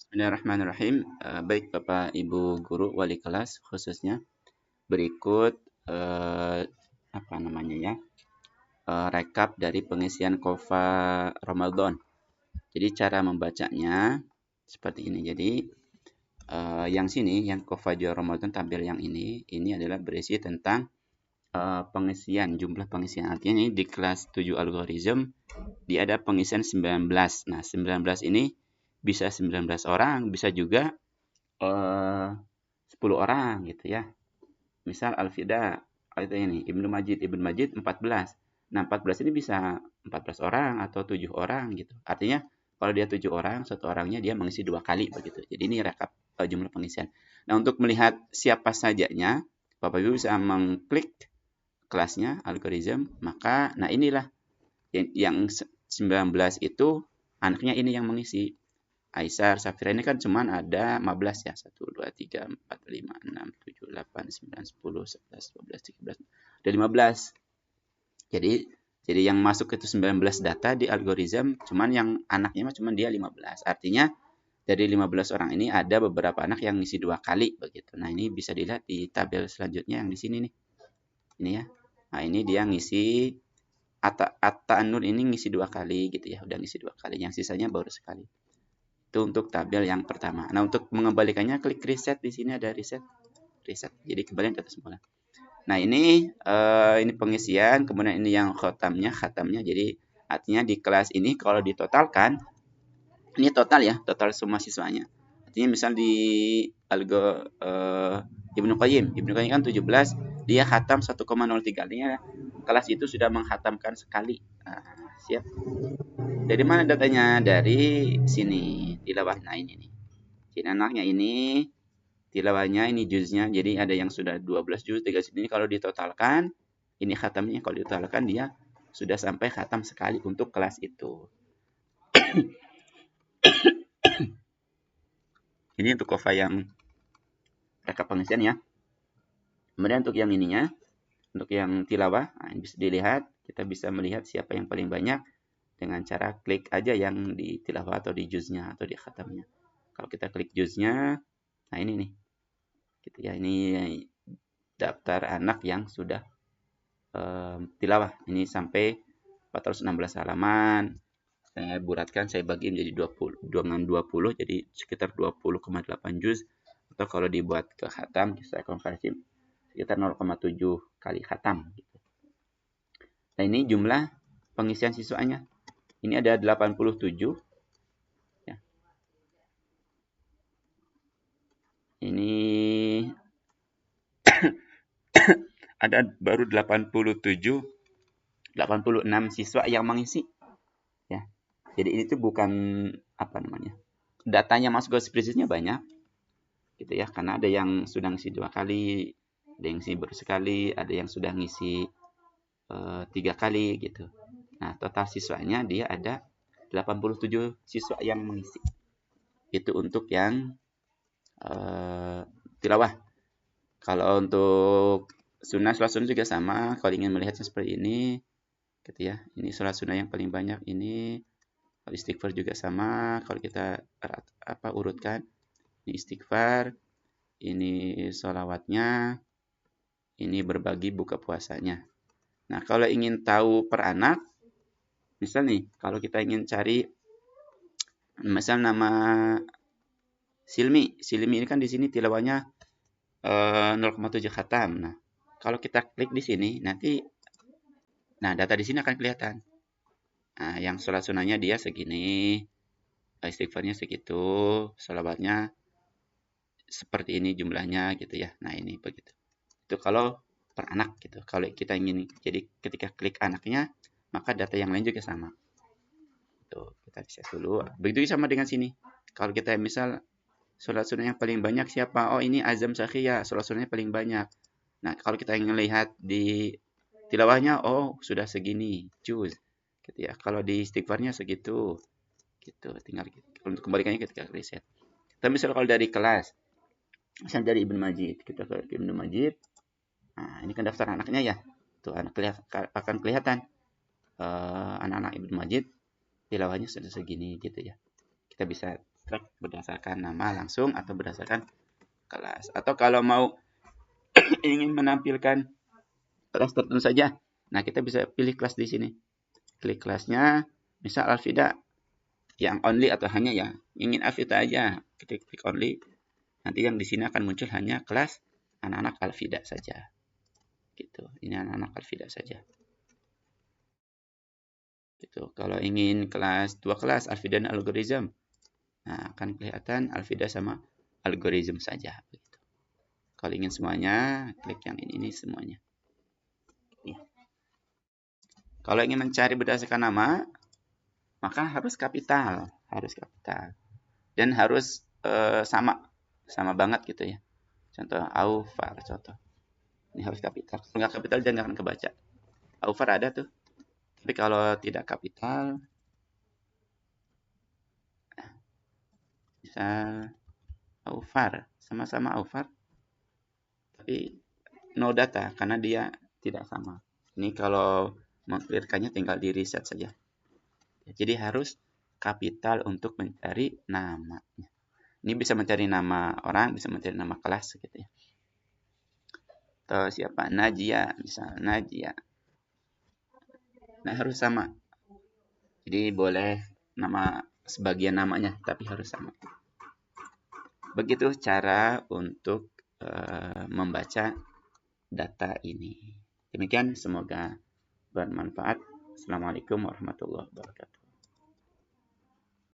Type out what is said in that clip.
Bismillahirrahmanirrahim. Baik Bapak Ibu guru wali kelas khususnya berikut eh, apa namanya ya rekap dari pengisian KOFA Ramadan. Jadi cara membacanya seperti ini. Jadi yang sini yang KOFA Jual Ramadan tampil yang ini adalah berisi tentang pengisian jumlah pengisian. Artinya ini di kelas 7 algoritma dia ada pengisian 19. Nah, 19 ini bisa 19 orang, bisa juga 10 orang gitu ya. Misal Al-Fida, itu ini Ibnu Majid 14. Nah, 14 ini bisa 14 orang atau 7 orang gitu. Artinya kalau dia 7 orang, satu orangnya dia mengisi 2 kali begitu. Jadi ini rekap jumlah pengisian. Nah, untuk melihat siapa sajanya, Bapak Ibu bisa mengklik kelasnya algoritma, maka nah inilah yang 19 itu anaknya ini yang mengisi. Aisar, Safira ini kan cuman ada 15 ya. 1, 2, 3, 4, 5, 6, 7, 8, 9, 10, 11, 12, 13. Ada 15. Jadi yang masuk itu 19 data di algoritma, cuman yang anaknya cuma dia 15. Artinya dari 15 orang ini ada beberapa anak yang ngisi 2 kali begitu. Nah, ini bisa dilihat di tabel selanjutnya yang di sini nih. Ini ya. Nah, ini dia ngisi Atta Nur ini ngisi 2 kali gitu ya. Udah ngisi 2 kali. Yang sisanya baru sekali. Itu untuk tabel yang pertama. Nah, untuk mengembalikannya klik reset. Di sini ada reset. Jadi kembali data semula. Nah, ini pengisian, kemudian ini yang khatamnya. Jadi artinya di kelas ini kalau ditotalkan, ini total ya, total semua siswanya. Artinya misal di Ibnu Qayyim kan 17, dia khatam 1,03. Artinya kelas itu sudah menghatamkan sekali. Nah, siap. Dari mana datanya? Dari sini, tilawah. Nah, ini nih. Jadi anaknya ini tilawahnya ini juznya. Jadi ada yang sudah 12 juz, 3 juz. Ini kalau ditotalkan, ini khatamnya kalau ditotalkan dia sudah sampai khatam sekali untuk kelas itu. Ini untuk kofa yang rekap pengisian ya. Kemudian untuk yang ininya, untuk yang tilawah, nah ini bisa dilihat, kita bisa melihat siapa yang paling banyak dengan cara klik aja yang di tilawah atau di juznya atau di khatamnya. Kalau kita klik juznya, nah ini nih. Gitu ya, ini daftar anak yang sudah tilawah. Ini sampai 416 halaman. Saya bulatkan, saya bagi menjadi 20 dengan 20, jadi sekitar 20,8 juz. Atau kalau dibuat ke khatam, saya konversi sekitar 0,7 kali khatam. Nah, ini jumlah pengisian siswanya. Ini ada 87. Ya. Ini ada baru 86 siswa yang mengisi. Ya. Jadi ini tuh bukan apa namanya. Datanya masuk ke spreadsheet-nya banyak. Gitu ya, karena ada yang sudah ngisi 2 kali, ada yang ngisi baru sekali, ada yang sudah ngisi 3 kali gitu. Nah, total siswanya dia ada 87 siswa yang mengisi. Itu untuk yang tilawah. Kalau untuk sholat sunnah juga sama. Kalau ingin melihatnya seperti ini, gitu ya. Ini sholat sunnah yang paling banyak ini. Kalau istighfar juga sama. Kalau kita urutkan, ini istighfar, ini sholawatnya, ini berbagi buka puasanya. Nah, kalau ingin tahu per anak, misal nih, kalau kita ingin cari, misal nama Silmi ini kan di sini tilawahnya 0,7 khatam. Nah, kalau kita klik di sini, nanti, nah data di sini akan kelihatan. Nah, yang sholat sunnahnya dia segini, istighfarnya segitu, sholawatnya seperti ini jumlahnya gitu ya. Nah, ini begitu. Itu kalau per anak gitu. Kalau kita ingin, jadi ketika klik anaknya, maka data yang lain juga sama. Tuh, kita bisa dulu. Begitu sama dengan sini. Kalau kita misal sholat sunnah yang paling banyak siapa? Oh, ini Azam Sakhiyah, sholat sunnahnya paling banyak. Nah, kalau kita ingin lihat di tilawahnya, oh sudah segini, juz. Gitu ya. Kalau di istighfarnya segitu. Gitu, tinggal untuk kembalikannya ketika riset. Tapi misal kalau dari kelas, misal dari Ibnu Majid, kita ke Ibnu Majid. Nah, ini kan daftar anaknya ya. Tuh, akan kelihatan anak-anak Ibnu Majid tilawahnya sudah segini gitu ya. Kita bisa abstrak berdasarkan nama langsung atau berdasarkan kelas. Atau kalau mau ingin menampilkan kelas tertentu saja, nah kita bisa pilih kelas di sini. Klik kelasnya, misal Alfida yang only atau hanya ya ingin Alfida aja, klik only. Nanti yang di sini akan muncul hanya kelas anak-anak Alfida saja. Gitu. Ini anak-anak Alfida saja. Gitu. Kalau ingin kelas dua kelas Alfida dan algoritma, nah akan kelihatan Alfida sama algoritma saja. Begitu. Kalau ingin semuanya, klik yang ini semuanya. Ya. Kalau ingin mencari berdasarkan nama, maka harus kapital, dan harus sama banget gitu ya. Contoh Aufar, contoh. Ini harus kapital. Kalau nggak kapital jangan kebaca. Aufar ada tuh. Tapi kalau tidak kapital, misal Aufar, sama-sama Aufar, tapi no data karena dia tidak sama. Ini kalau mengklirkannya tinggal di reset saja. Jadi harus kapital untuk mencari namanya. Ini bisa mencari nama orang, bisa mencari nama kelas gitu ya. Atau siapa? Najia, misal Najia. Nah, harus sama. Jadi boleh nama sebagian namanya, tapi harus sama. Begitu cara untuk membaca data ini. Demikian, semoga bermanfaat. Assalamualaikum warahmatullahi wabarakatuh.